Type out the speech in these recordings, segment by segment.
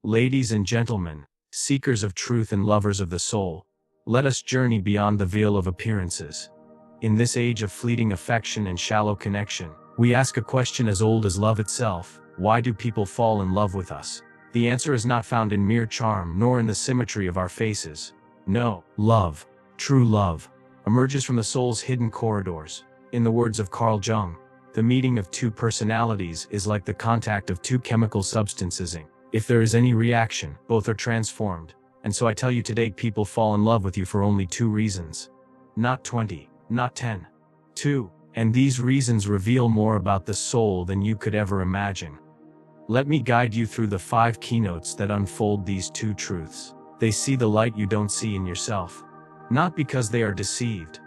Ladies and gentlemen, seekers of truth and lovers of the soul, let us journey beyond the veil of appearances. In this age of fleeting affection and shallow connection, we ask a question as old as love itself: why do people fall in love with us? The answer is not found in mere charm nor in the symmetry of our faces. No, love, true love, emerges from the soul's hidden corridors. In the words of Carl Jung, the meeting of two personalities is like the contact of two chemical substances. If there is any reaction, both are transformed. And so I tell you today, people fall in love with you for only 2 reasons. Not 20, not 10. 2. And these reasons reveal more about the soul than you could ever imagine. Let me guide you through the 5 keynotes that unfold these 2 truths. They see the light you don't see in yourself. Not because they are deceived,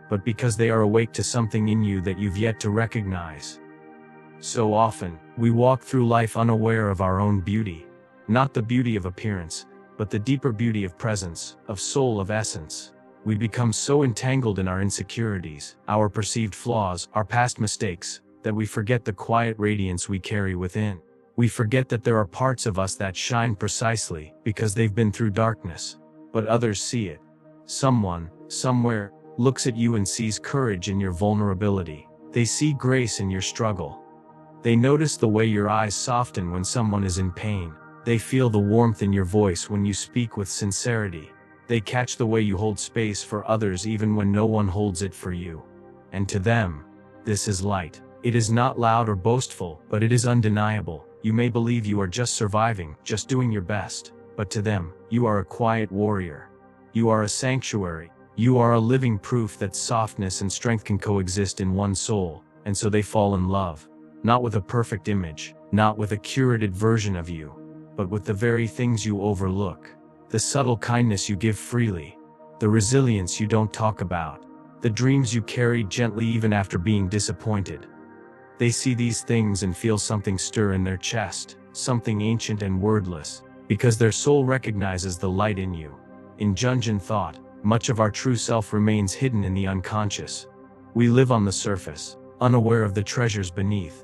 but because they are awake to something in you that you've yet to recognize. So often, we walk through life unaware of our own beauty. Not the beauty of appearance, but the deeper beauty of presence, of soul, of essence. We become so entangled in our insecurities, our perceived flaws, our past mistakes, that we forget the quiet radiance we carry within. We forget that there are parts of us that shine precisely because they've been through darkness, but others see it. Someone, somewhere, looks at you and sees courage in your vulnerability. They see grace in your struggle. They notice the way your eyes soften when someone is in pain. They feel the warmth in your voice when you speak with sincerity. They catch the way you hold space for others even when no one holds it for you. And to them, this is light. It is not loud or boastful, but it is undeniable. You may believe you are just surviving, just doing your best, but to them, you are a quiet warrior. You are a sanctuary. You are a living proof that softness and strength can coexist in one soul, and so they fall in love. Not with a perfect image, not with a curated version of you, but with the very things you overlook. The subtle kindness you give freely, the resilience you don't talk about, the dreams you carry gently even after being disappointed. They see these things and feel something stir in their chest, something ancient and wordless, because their soul recognizes the light in you. In Jungian thought, much of our true self remains hidden in the unconscious. We live on the surface, unaware of the treasures beneath.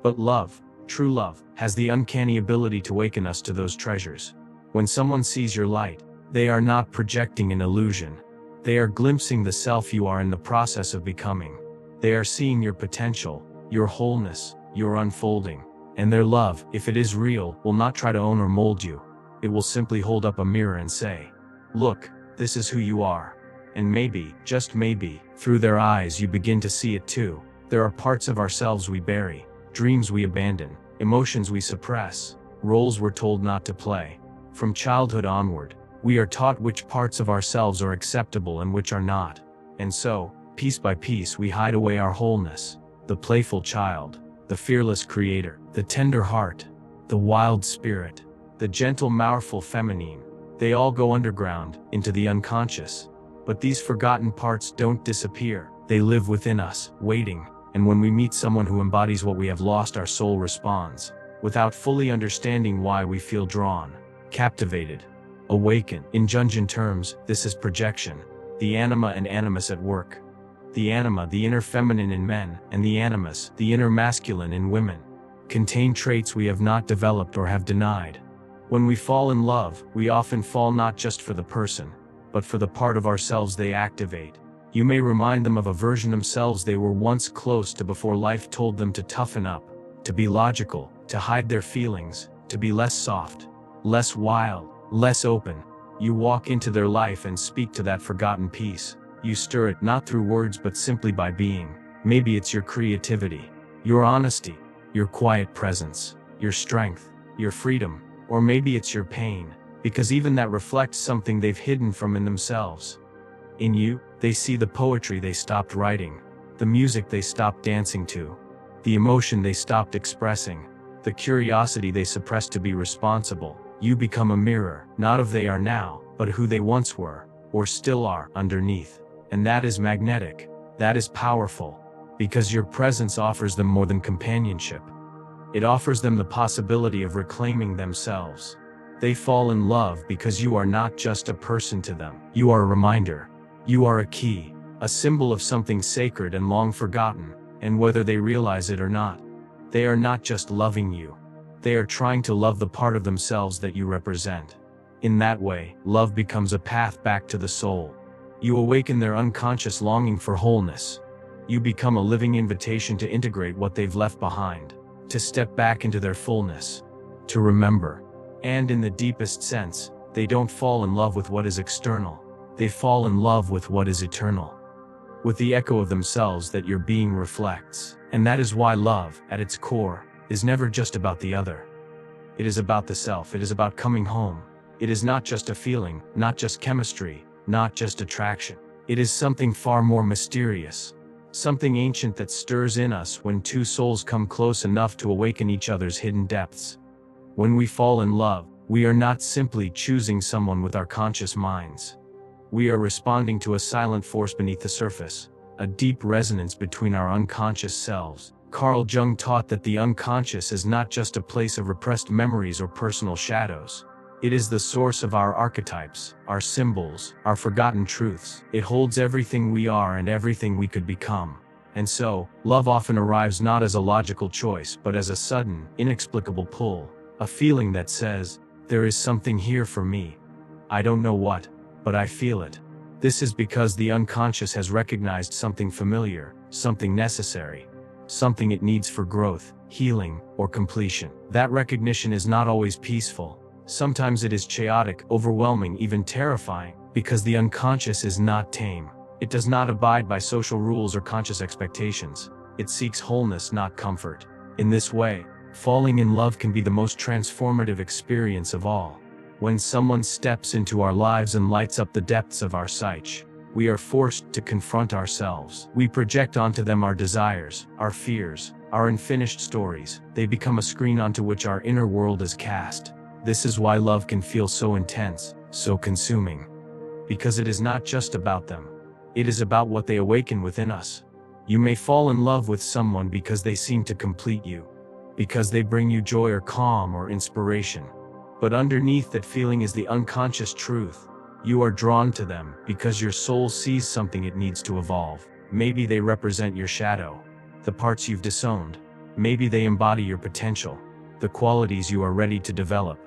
But love, true love, has the uncanny ability to awaken us to those treasures. When someone sees your light, they are not projecting an illusion. They are glimpsing the self you are in the process of becoming. They are seeing your potential, your wholeness, your unfolding. And their love, if it is real, will not try to own or mold you. It will simply hold up a mirror and say, "Look, this is who you are." And maybe, just maybe, through their eyes you begin to see it too. There are parts of ourselves we bury, dreams we abandon, emotions we suppress, roles we're told not to play. From childhood onward, we are taught which parts of ourselves are acceptable and which are not. And so, piece by piece we hide away our wholeness. The playful child, the fearless creator, the tender heart, the wild spirit, the gentle powerful feminine. They all go underground, into the unconscious. But these forgotten parts don't disappear. They live within us, waiting. And when we meet someone who embodies what we have lost, our soul responds. Without fully understanding why, we feel drawn, captivated, awaken. In Jungian terms, this is projection. The anima and animus at work. The anima, the inner feminine in men, and the animus, the inner masculine in women, contain traits we have not developed or have denied. When we fall in love, we often fall not just for the person, but for the part of ourselves they activate. You may remind them of a version themselves they were once close to before life told them to toughen up, to be logical, to hide their feelings, to be less soft, less wild, less open. You walk into their life and speak to that forgotten piece. You stir it not through words but simply by being. Maybe it's your creativity, your honesty, your quiet presence, your strength, your freedom, or maybe it's your pain, because even that reflects something they've hidden from in themselves. In you, they see the poetry they stopped writing, the music they stopped dancing to, the emotion they stopped expressing, the curiosity they suppressed to be responsible. You become a mirror, not of who they are now, but who they once were, or still are, underneath. And that is magnetic. That is powerful. Because your presence offers them more than companionship. It offers them the possibility of reclaiming themselves. They fall in love because you are not just a person to them. You are a reminder. You are a key, a symbol of something sacred and long forgotten, and whether they realize it or not, they are not just loving you. They are trying to love the part of themselves that you represent. In that way, love becomes a path back to the soul. You awaken their unconscious longing for wholeness. You become a living invitation to integrate what they've left behind, to step back into their fullness, to remember. And in the deepest sense, they don't fall in love with what is external. They fall in love with what is eternal, with the echo of themselves that your being reflects. And that is why love, at its core, is never just about the other. It is about the self. It is about coming home. It is not just a feeling, not just chemistry, not just attraction. It is something far more mysterious, something ancient that stirs in us when two souls come close enough to awaken each other's hidden depths. When we fall in love, we are not simply choosing someone with our conscious minds. We are responding to a silent force beneath the surface, a deep resonance between our unconscious selves. Carl Jung taught that the unconscious is not just a place of repressed memories or personal shadows. It is the source of our archetypes, our symbols, our forgotten truths. It holds everything we are and everything we could become. And so, love often arrives not as a logical choice but as a sudden, inexplicable pull, a feeling that says, there is something here for me. I don't know what, but I feel it. This is because the unconscious has recognized something familiar, something necessary, something it needs for growth, healing, or completion. That recognition is not always peaceful. Sometimes it is chaotic, overwhelming, even terrifying, because the unconscious is not tame. It does not abide by social rules or conscious expectations. It seeks wholeness, not comfort. In this way, falling in love can be the most transformative experience of all. When someone steps into our lives and lights up the depths of our psyche, we are forced to confront ourselves. We project onto them our desires, our fears, our unfinished stories. They become a screen onto which our inner world is cast. This is why love can feel so intense, so consuming. Because it is not just about them. It is about what they awaken within us. You may fall in love with someone because they seem to complete you, because they bring you joy or calm or inspiration. But underneath that feeling is the unconscious truth. You are drawn to them because your soul sees something it needs to evolve. Maybe they represent your shadow, the parts you've disowned. Maybe they embody your potential, the qualities you are ready to develop.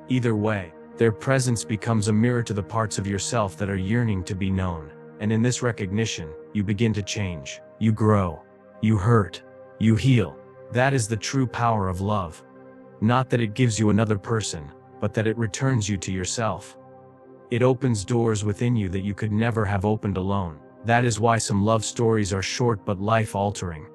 Either way, their presence becomes a mirror to the parts of yourself that are yearning to be known. And in this recognition, you begin to change. You grow. You hurt. You heal. That is the true power of love. Not that it gives you another person, but that it returns you to yourself. It opens doors within you that you could never have opened alone. That is why some love stories are short but life-altering.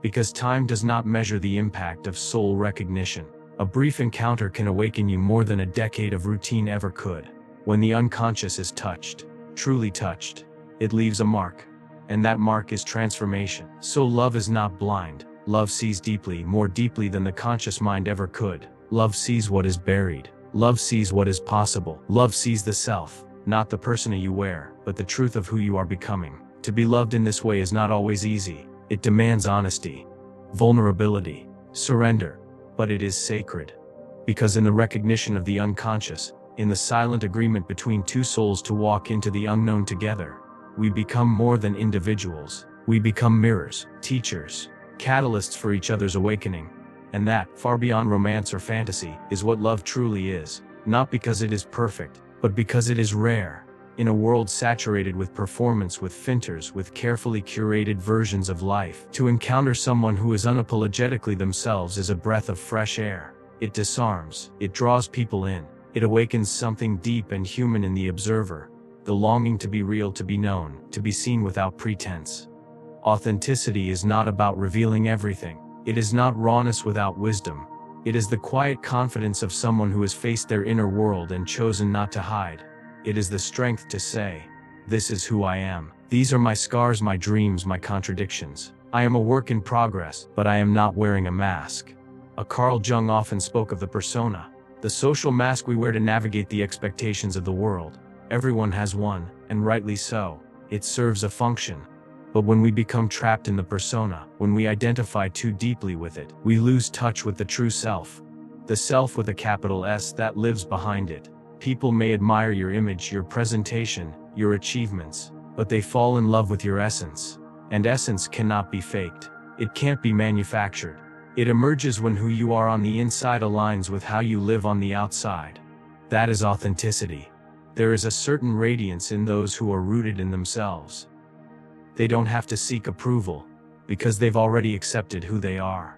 Because time does not measure the impact of soul recognition. A brief encounter can awaken you more than a decade of routine ever could. When the unconscious is touched, truly touched, it leaves a mark. And that mark is transformation. So love is not blind. Love sees deeply, more deeply than the conscious mind ever could. Love sees what is buried. Love sees what is possible. Love sees the self, not the persona you wear, but the truth of who you are becoming. To be loved in this way is not always easy. It demands honesty, vulnerability, surrender. But it is sacred. Because in the recognition of the unconscious, in the silent agreement between two souls to walk into the unknown together, we become more than individuals. We become mirrors, teachers, catalysts for each other's awakening. And that, far beyond romance or fantasy, is what love truly is. Not because it is perfect, but because it is rare. In a world saturated with performance, with filters, with carefully curated versions of life, to encounter someone who is unapologetically themselves is a breath of fresh air. It disarms, it draws people in, it awakens something deep and human in the observer, the longing to be real, to be known, to be seen without pretense. Authenticity is not about revealing everything. It is not rawness without wisdom. It is the quiet confidence of someone who has faced their inner world and chosen not to hide. It is the strength to say, this is who I am. These are my scars, my dreams, my contradictions. I am a work in progress, but I am not wearing a mask. Carl Jung often spoke of the persona, the social mask we wear to navigate the expectations of the world. Everyone has one, and rightly so. It serves a function. But when we become trapped in the persona, when we identify too deeply with it, we lose touch with the true self. The self with a capital S that lives behind it. People may admire your image, your presentation, your achievements, but they fall in love with your essence. And essence cannot be faked. It can't be manufactured. It emerges when who you are on the inside aligns with how you live on the outside. That is authenticity. There is a certain radiance in those who are rooted in themselves. They don't have to seek approval, because they've already accepted who they are.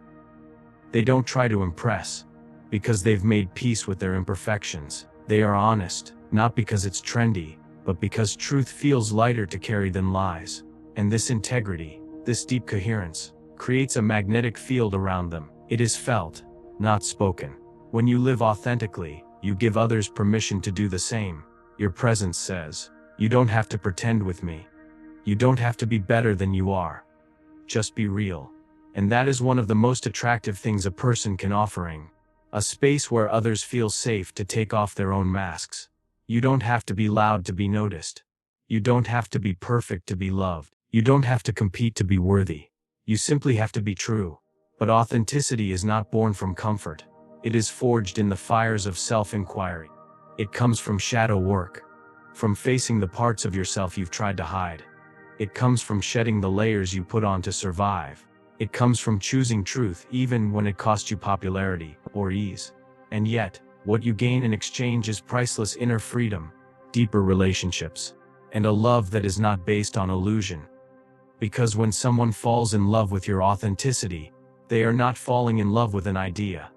They don't try to impress, because they've made peace with their imperfections. They are honest, not because it's trendy, but because truth feels lighter to carry than lies. And this integrity, this deep coherence, creates a magnetic field around them. It is felt, not spoken. When you live authentically, you give others permission to do the same. Your presence says, "You don't have to pretend with me. You don't have to be better than you are. Just be real." And that is one of the most attractive things a person can offering. A space where others feel safe to take off their own masks. You don't have to be loud to be noticed. You don't have to be perfect to be loved. You don't have to compete to be worthy. You simply have to be true. But authenticity is not born from comfort. It is forged in the fires of self-inquiry. It comes from shadow work. From facing the parts of yourself you've tried to hide. It comes from shedding the layers you put on to survive. It comes from choosing truth even when it costs you popularity or ease. And yet, what you gain in exchange is priceless inner freedom, deeper relationships, and a love that is not based on illusion. Because when someone falls in love with your authenticity, they are not falling in love with an idea.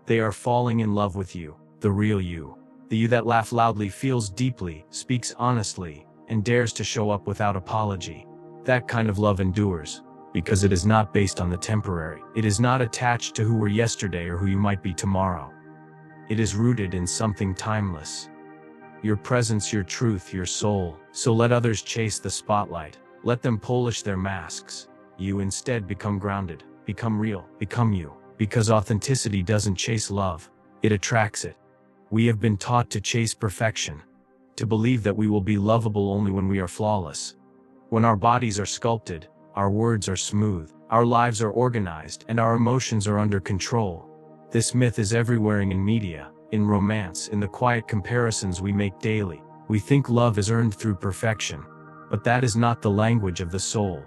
They are falling in love with you, the real you. The you that laughs loudly, feels deeply, speaks honestly, and dares to show up without apology. That kind of love endures, because it is not based on the temporary. It is not attached to who were yesterday or who you might be tomorrow. It is rooted in something timeless. Your presence, your truth, your soul. So let others chase the spotlight. Let them polish their masks. You instead become grounded, become real, become you. Because authenticity doesn't chase love, it attracts it. We have been taught to chase perfection, to believe that we will be lovable only when we are flawless. When our bodies are sculpted, our words are smooth, our lives are organized, and our emotions are under control. This myth is everywhere in media, in romance, in the quiet comparisons we make daily. We think love is earned through perfection. But that is not the language of the soul.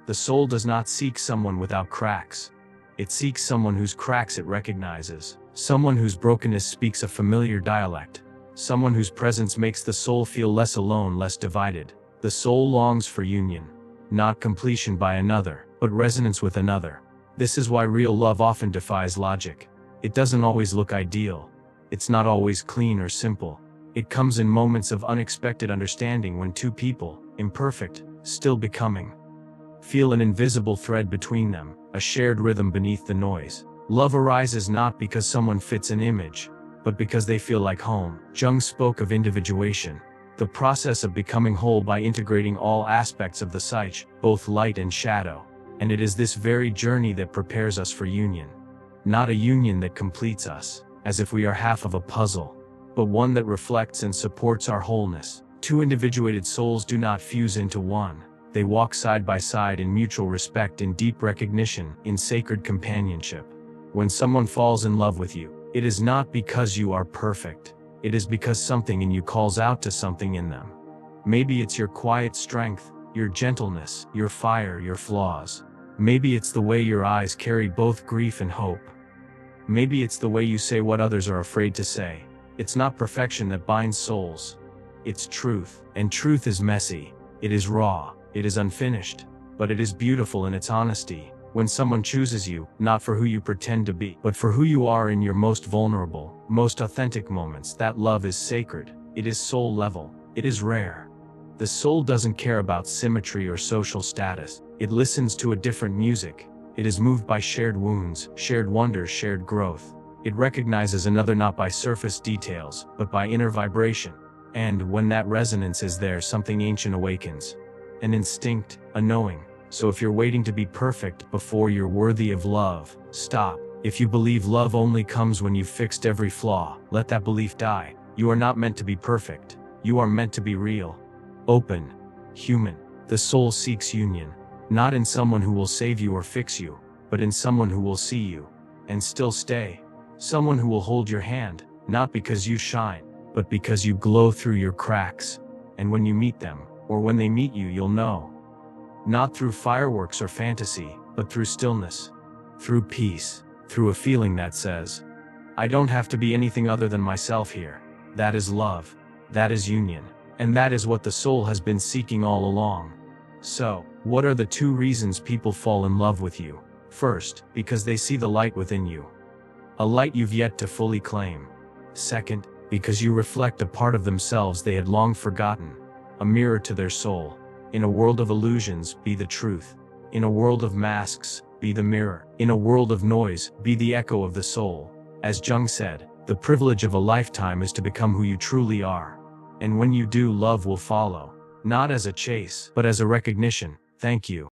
The soul does not seek someone without cracks. It seeks someone whose cracks it recognizes. Someone whose brokenness speaks a familiar dialect. Someone whose presence makes the soul feel less alone, less divided. The soul longs for union. Not completion by another, but resonance with another. This is why real love often defies logic. It doesn't always look ideal. It's not always clean or simple. It comes in moments of unexpected understanding when two people, imperfect, still becoming, feel an invisible thread between them, a shared rhythm beneath the noise. Love arises not because someone fits an image, but because they feel like home. Jung spoke of individuation, the process of becoming whole by integrating all aspects of the psyche, both light and shadow. And it is this very journey that prepares us for union. Not a union that completes us, as if we are half of a puzzle, but one that reflects and supports our wholeness. Two individuated souls do not fuse into one. They walk side by side in mutual respect, in deep recognition, in sacred companionship. When someone falls in love with you, it is not because you are perfect. It is because something in you calls out to something in them. Maybe it's your quiet strength, your gentleness, your fire, your flaws. Maybe it's the way your eyes carry both grief and hope. Maybe it's the way you say what others are afraid to say. It's not perfection that binds souls. It's truth. And truth is messy. It is raw. It is unfinished. But it is beautiful in its honesty. When someone chooses you, not for who you pretend to be, but for who you are in your most vulnerable, most authentic moments, that love is sacred. It is soul level. It is rare. The soul doesn't care about symmetry or social status. It listens to a different music. It is moved by shared wounds, shared wonders, shared growth. It recognizes another not by surface details, but by inner vibration. And when that resonance is there, something ancient awakens. An instinct, a knowing. So if you're waiting to be perfect before you're worthy of love, stop. If you believe love only comes when you've fixed every flaw, let that belief die. You are not meant to be perfect. You are meant to be real, open, human. The soul seeks union, not in someone who will save you or fix you, but in someone who will see you and still stay. Someone who will hold your hand, not because you shine, but because you glow through your cracks. And when you meet them, or when they meet you, you'll know. Not through fireworks or fantasy, but through stillness, through peace, through a feeling that says, I don't have to be anything other than myself here. That is love. That is union. And that is what the soul has been seeking all along. So, what are the 2 reasons people fall in love with you? First, because they see the light within you. A light you've yet to fully claim. Second, because you reflect a part of themselves they had long forgotten. A mirror to their soul. In a world of illusions, be the truth. In a world of masks, be the mirror. In a world of noise, be the echo of the soul. As Jung said, the privilege of a lifetime is to become who you truly are. And when you do, love will follow. Not as a chase, but as a recognition. Thank you.